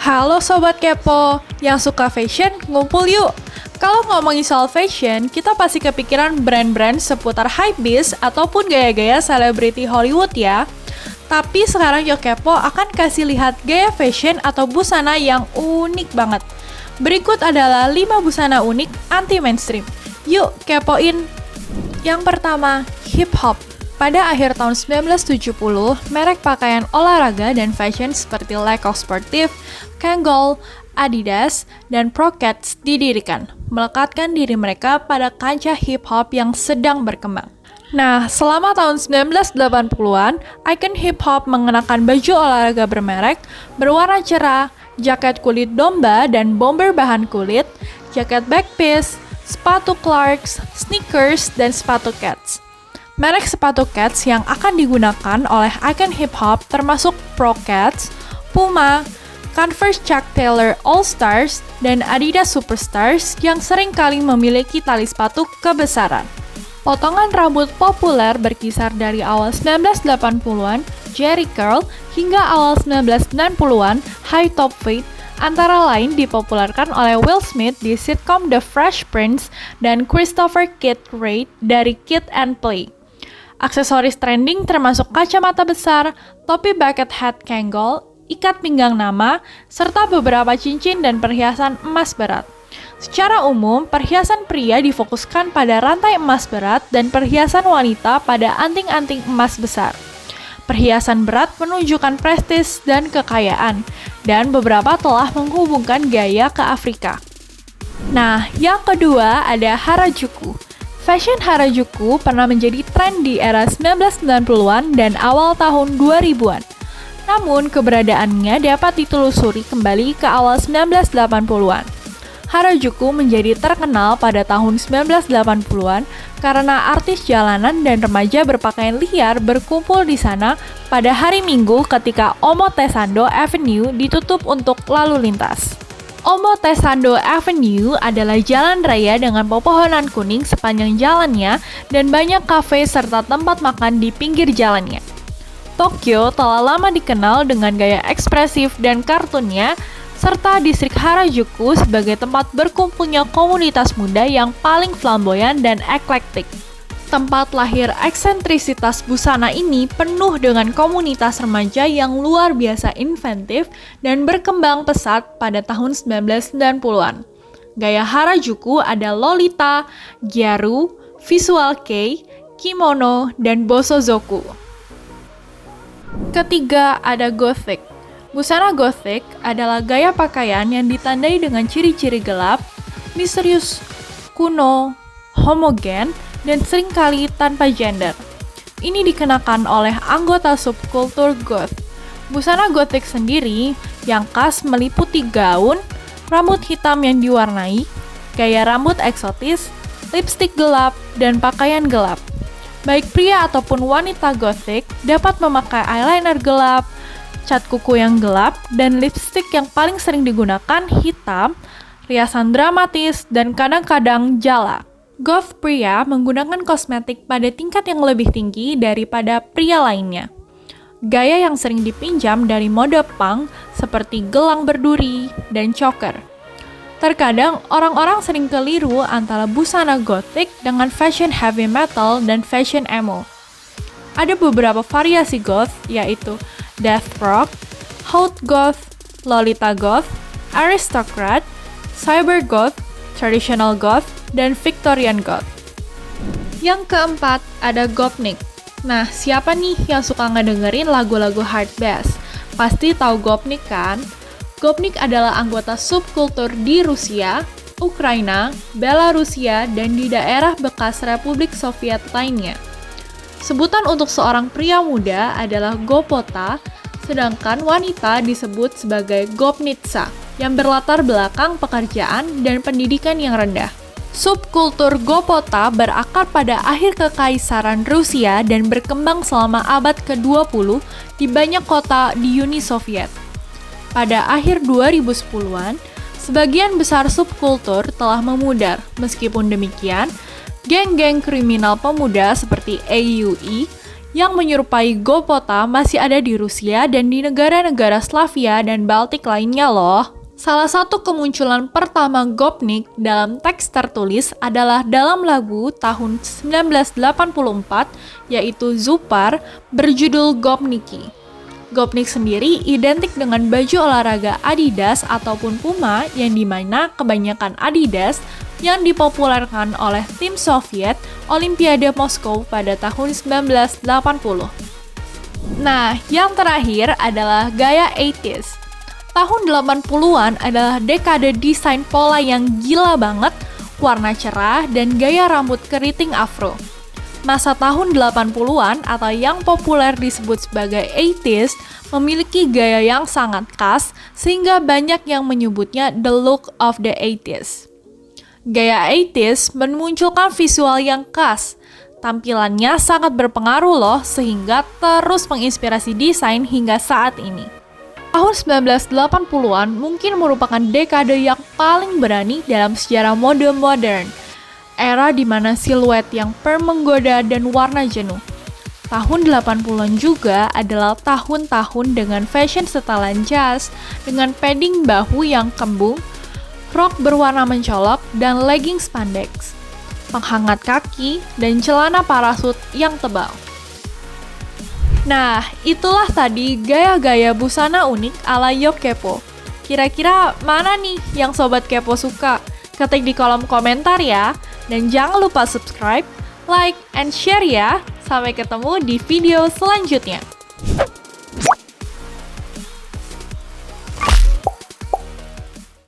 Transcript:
Halo Sobat Kepo, yang suka fashion ngumpul yuk! Kalau ngomongin soal fashion, kita pasti kepikiran brand-brand seputar hypebeast ataupun gaya-gaya selebriti Hollywood ya. Tapi sekarang Yo Kepo akan kasih lihat gaya fashion atau busana yang unik banget. Berikut adalah 5 busana unik anti-mainstream. Yuk kepoin! Yang pertama, hip hop. Pada akhir tahun 1970, merek pakaian olahraga dan fashion seperti Lacoste Sportif, Kangol, Adidas, dan Pro-Keds didirikan, melekatkan diri mereka pada kancah hip hop yang sedang berkembang. Nah, selama tahun 1980-an, ikon hip hop mengenakan baju olahraga bermerek, berwarna cerah, jaket kulit domba dan bomber bahan kulit, jaket backpiece, sepatu Clarks, sneakers, dan sepatu Keds. Merek sepatu Keds yang akan digunakan oleh ikon hip hop termasuk Pro-Keds, Puma, Converse Chuck Taylor All Stars, dan Adidas Superstars yang sering kali memiliki tali sepatu kebesaran. Potongan rambut populer berkisar dari awal 1980-an, Jerry Curl, hingga awal 1990-an, High Top Fade, antara lain dipopulerkan oleh Will Smith di sitcom The Fresh Prince dan Christopher Kid Wright dari Kid and Play. Aksesoris trending termasuk kacamata besar, topi bucket hat Kangol, ikat pinggang nama, serta beberapa cincin dan perhiasan emas berat. Secara umum, perhiasan pria difokuskan pada rantai emas berat dan perhiasan wanita pada anting-anting emas besar. Perhiasan berat menunjukkan prestis dan kekayaan, dan beberapa telah menghubungkan gaya ke Afrika. Nah, yang kedua ada Harajuku. Fashion Harajuku pernah menjadi tren di era 1990-an dan awal tahun 2000-an. Namun, keberadaannya dapat ditelusuri kembali ke awal 1980-an. Harajuku menjadi terkenal pada tahun 1980-an karena artis jalanan dan remaja berpakaian liar berkumpul di sana pada hari Minggu ketika Omotesando Avenue ditutup untuk lalu lintas. Omotesando Avenue adalah jalan raya dengan pepohonan kuning sepanjang jalannya dan banyak kafe serta tempat makan di pinggir jalannya. Tokyo telah lama dikenal dengan gaya ekspresif dan kartunnya, serta distrik Harajuku sebagai tempat berkumpulnya komunitas muda yang paling flamboyan dan eklektik. Tempat lahir eksentrisitas busana ini penuh dengan komunitas remaja yang luar biasa inventif dan berkembang pesat pada tahun 1990-an. Gaya Harajuku ada Lolita, Gyaru, Visual Kei, Kimono, dan Bosozoku. Ketiga ada Gothic. Busana Gothic adalah gaya pakaian yang ditandai dengan ciri-ciri gelap, misterius, kuno, homogen, dan seringkali tanpa gender. Ini dikenakan oleh anggota subkultur goth. Busana Gothic sendiri yang khas meliputi gaun, rambut hitam yang diwarnai, gaya rambut eksotis, lipstik gelap, dan pakaian gelap. Baik pria ataupun wanita Gothic dapat memakai eyeliner gelap, cat kuku yang gelap, dan lipstik yang paling sering digunakan hitam, riasan dramatis, dan kadang-kadang jala. Goth pria menggunakan kosmetik pada tingkat yang lebih tinggi daripada pria lainnya. Gaya yang sering dipinjam dari mode punk seperti gelang berduri dan choker. Terkadang orang-orang sering keliru antara busana Gothic dengan fashion heavy metal dan fashion emo. Ada beberapa variasi goth, yaitu Death Rock, Hot Goth, Lolita Goth, Aristocrat, Cyber Goth, Traditional Goth, dan Victorian Goth. Yang keempat ada Gopnik. Nah, siapa nih yang suka ngedengerin lagu-lagu hard bass? Pasti tahu Gopnik kan? Gopnik adalah anggota subkultur di Rusia, Ukraina, Belarusia, dan di daerah bekas Republik Soviet lainnya. Sebutan untuk seorang pria muda adalah Gopota, sedangkan wanita disebut sebagai Gopnitsa, yang berlatar belakang pekerjaan dan pendidikan yang rendah. Subkultur Gopota berakar pada akhir Kekaisaran Rusia dan berkembang selama abad ke-20 di banyak kota di Uni Soviet. Pada akhir 2010-an, sebagian besar subkultur telah memudar. Meskipun demikian, geng-geng kriminal pemuda seperti AUE Yang menyerupai Gopota masih ada di Rusia dan di negara-negara Slavia dan Baltik lainnya loh. Salah satu kemunculan pertama Gopnik dalam teks tertulis adalah dalam lagu tahun 1984, yaitu Zupar, berjudul Gopniki. Gopnik sendiri identik dengan baju olahraga Adidas ataupun Puma yang dimana kebanyakan Adidas yang dipopulerkan oleh tim Soviet Olimpiade Moskow pada tahun 1980. Nah, yang terakhir adalah gaya 80s. Tahun 80-an adalah dekade desain pola yang gila banget, warna cerah, dan gaya rambut keriting afro. Masa tahun 80-an atau yang populer disebut sebagai 80s memiliki gaya yang sangat khas sehingga banyak yang menyebutnya the look of the 80s. Gaya 80s memunculkan visual yang khas. Tampilannya sangat berpengaruh loh sehingga terus menginspirasi desain hingga saat ini. Tahun 1980-an mungkin merupakan dekade yang paling berani dalam sejarah mode modern. Era di mana siluet yang menggoda dan warna jenuh. Tahun 80-an juga adalah tahun-tahun dengan fashion setelan jas, dengan padding bahu yang kembung, rok berwarna mencolok, dan legging spandex, penghangat kaki, dan celana parasut yang tebal. Nah, itulah tadi gaya-gaya busana unik ala Yok Kepo. Kira-kira mana nih yang Sobat Kepo suka? Ketik di kolom komentar ya. Dan jangan lupa subscribe, like, and share ya. Sampai ketemu di video selanjutnya.